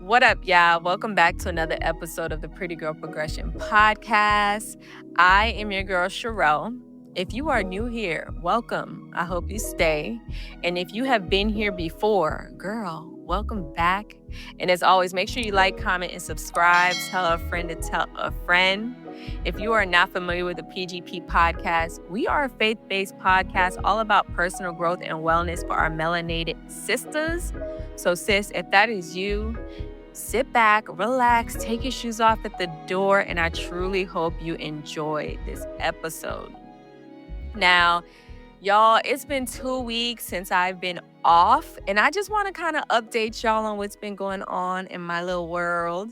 What up, y'all? Welcome back to another episode of the Pretty Girl Progression Podcast. I am your girl, Sherelle. If you are new here, welcome. I hope you stay. And if you have been here before, girl, welcome back. And as always, make sure you like, comment, and subscribe. Tell a friend to tell a friend. If you are not familiar with the PGP podcast, we are a faith-based podcast all about personal growth and wellness for our melanated sisters. So, sis, if that is you, sit back, relax, take your shoes off at the door, and I truly hope you enjoy this episode. Now, y'all, it's been 2 weeks since I've been off, and I just want to kind of update y'all on what's been going on in my little world.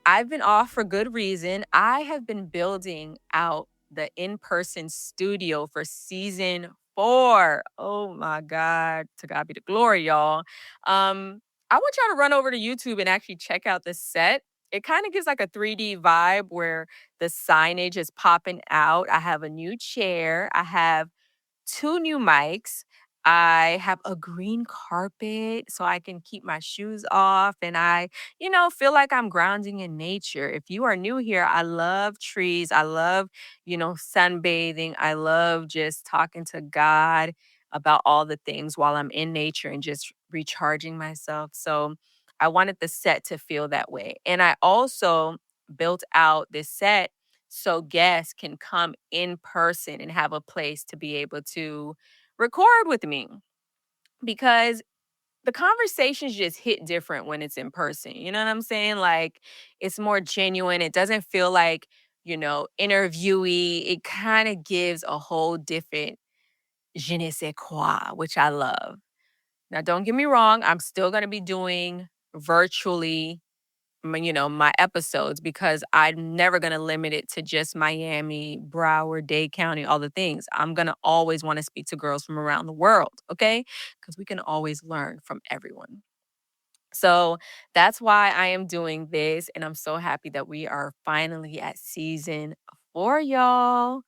I've been off for good reason. I have been building out the in-person studio for season 4. Oh my God. To God be the glory, y'all. I want y'all to run over to YouTube and actually check out the set. It kind of gives like a 3D vibe where the signage is popping out. I have a new chair. I have 2 new mics. I have a green carpet so I can keep my shoes off and I feel like I'm grounding in nature. If you are new here, I love trees. I love, sunbathing. I love just talking to God about all the things while I'm in nature and just recharging myself. So I wanted the set to feel that way. And I also built out this set so guests can come in person and have a place to be able to record with me because the conversations just hit different when it's in person. You know what I'm saying? Like it's more genuine. It doesn't feel like, interviewee. It kind of gives a whole different je ne sais quoi, which I love. Now, don't get me wrong. I'm still going to be doing virtually my episodes because I'm never going to limit it to just Miami, Broward, Dade County, all the things. I'm going to always want to speak to girls from around the world, okay? Because we can always learn from everyone. So that's why I am doing this. And I'm so happy that we are finally at season 4, y'all.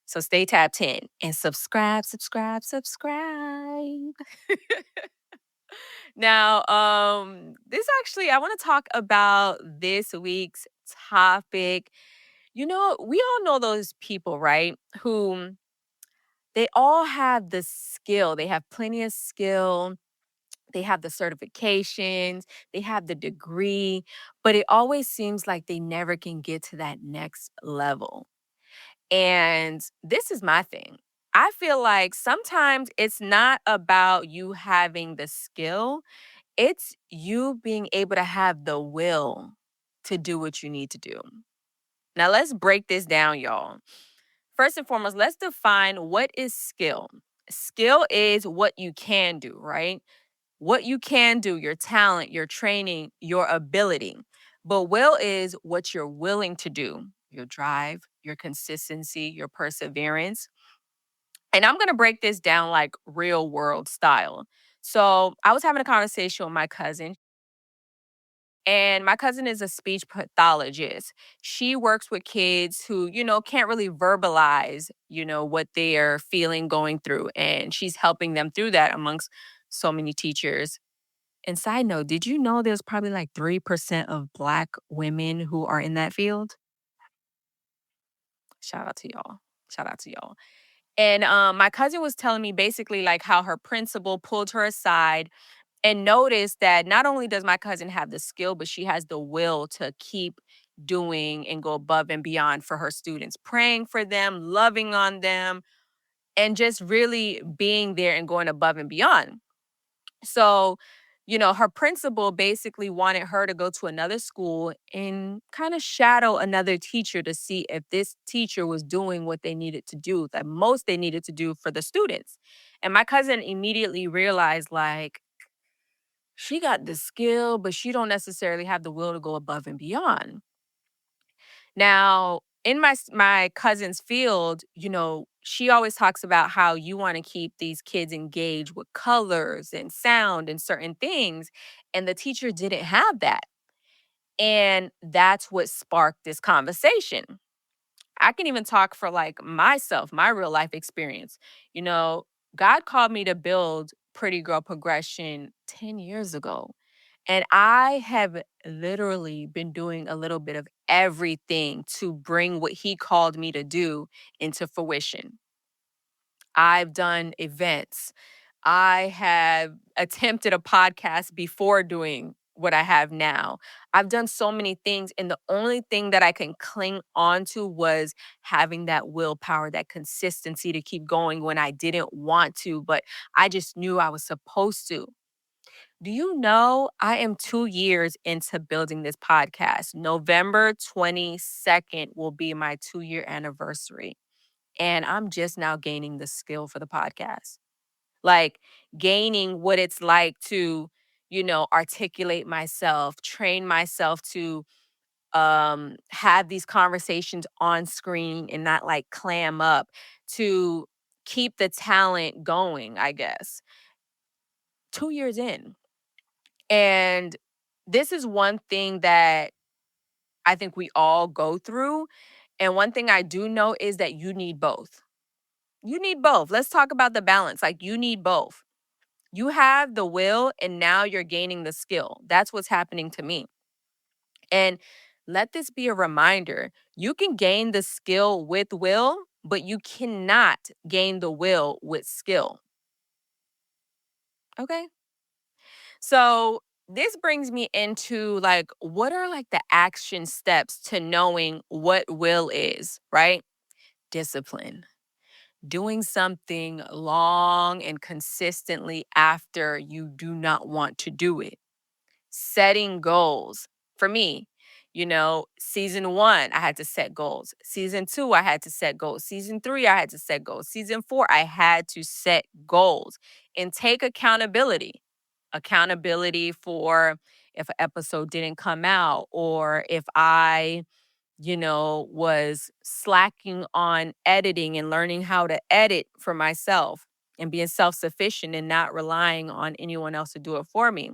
So stay tapped in and subscribe. Now, this actually, I want to talk about this week's topic. We all know those people, right? Who they all have the skill. They have plenty of skill. They have the certifications. They have the degree, but it always seems like they never can get to that next level. And this is my thing. I feel like sometimes it's not about you having the skill. It's you being able to have the will to do what you need to do. Now, let's break this down, y'all. First and foremost, let's define what is skill. Skill is what you can do, right? What you can do, your talent, your training, your ability. But will is what you're willing to do, your drive, your consistency, your perseverance. And I'm going to break this down like real world style. So I was having a conversation with my cousin. And my cousin is a speech pathologist. She works with kids who, can't really verbalize, what they're feeling going through. And she's helping them through that amongst so many teachers. And side note, did you know there's probably like 3% of Black women who are in that field? Shout out to y'all. Shout out to y'all. And my cousin was telling me basically like how her principal pulled her aside and noticed that not only does my cousin have the skill, but she has the will to keep doing and go above and beyond for her students, praying for them, loving on them, and just really being there and going above and beyond. So, her principal basically wanted her to go to another school and kind of shadow another teacher to see if this teacher was doing what they needed to do, the most they needed to do for the students. And my cousin immediately realized, like, she got the skill, but she don't necessarily have the will to go above and beyond. Now, in my cousin's field, she always talks about how you want to keep these kids engaged with colors and sound and certain things, and the teacher didn't have that. And that's what sparked this conversation. I can even talk for like myself, my real life experience. You know, God called me to build Pretty Girl Progression 10 years ago. And I have literally been doing a little bit of everything to bring what he called me to do into fruition. I've done events. I have attempted a podcast before doing what I have now. I've done so many things, and the only thing that I can cling on to was having that willpower, that consistency to keep going when I didn't want to, but I just knew I was supposed to. Do you know I am 2 years into building this podcast? November 22nd will be my 2 year anniversary. And I'm just now gaining the skill for the podcast, like gaining what it's like to, articulate myself, train myself to have these conversations on screen and not like clam up, to keep the talent going, I guess. 2 years in. And this is one thing that I think we all go through. And one thing I do know is that you need both. You need both. Let's talk about the balance. Like, you need both. You have the will, and now you're gaining the skill. That's what's happening to me. And let this be a reminder, you can gain the skill with will, but you cannot gain the will with skill. Okay? So, this brings me into like, what are like the action steps to knowing what will is, right? Discipline. Doing something long and consistently after you do not want to do it. Setting goals. For me, season 1, I had to set goals. Season 2, I had to set goals. Season 3, I had to set goals. Season 4, I had to set goals and take accountability. Accountability for if an episode didn't come out, or if I was slacking on editing and learning how to edit for myself and being self sufficient and not relying on anyone else to do it for me.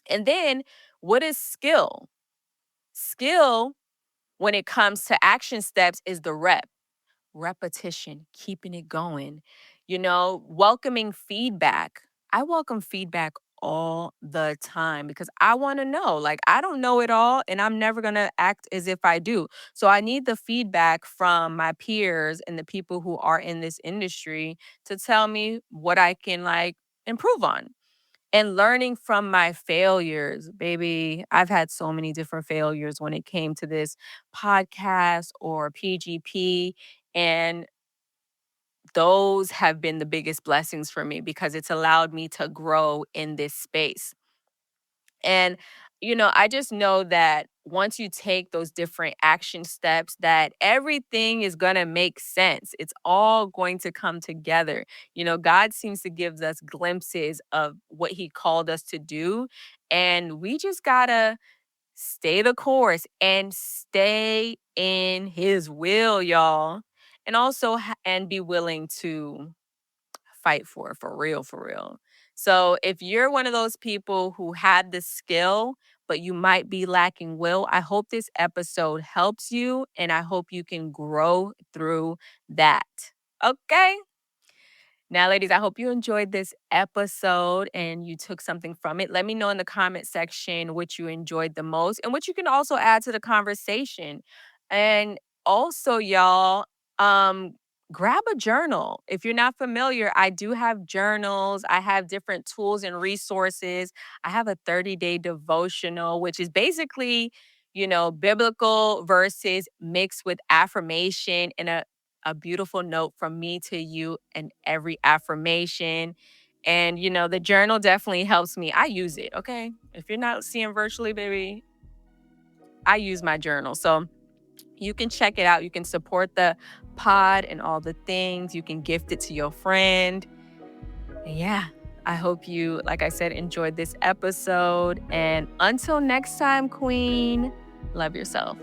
And then, what is skill? Skill, when it comes to action steps, is the repetition, keeping it going, welcoming feedback. I welcome feedback all the time because I want to know. Like, I don't know it all, and I'm never going to act as if I do. So I need the feedback from my peers and the people who are in this industry to tell me what I can like improve on. And learning from my failures, baby. I've had so many different failures when it came to this podcast or PGP. And those have been the biggest blessings for me because it's allowed me to grow in this space. And, I just know that once you take those different action steps, that everything is going to make sense. It's all going to come together. God seems to give us glimpses of what he called us to do. And we just got to stay the course and stay in his will, y'all. And also, and be willing to fight for real, for real. So if you're one of those people who had the skill, but you might be lacking will, I hope this episode helps you and I hope you can grow through that. Okay? Now, ladies, I hope you enjoyed this episode and you took something from it. Let me know in the comment section what you enjoyed the most and what you can also add to the conversation. And also, y'all, grab a journal. If you're not familiar, I do have journals. I have different tools and resources. I have a 30-day devotional, which is basically, biblical verses mixed with affirmation and a beautiful note from me to you and every affirmation. And, the journal definitely helps me. I use it, okay? If you're not seeing virtually, baby, I use my journal. So you can check it out. You can support the pod and all the things. You can gift it to your friend. And yeah, I hope you, like I said, enjoyed this episode. And until next time, Queen, love yourself.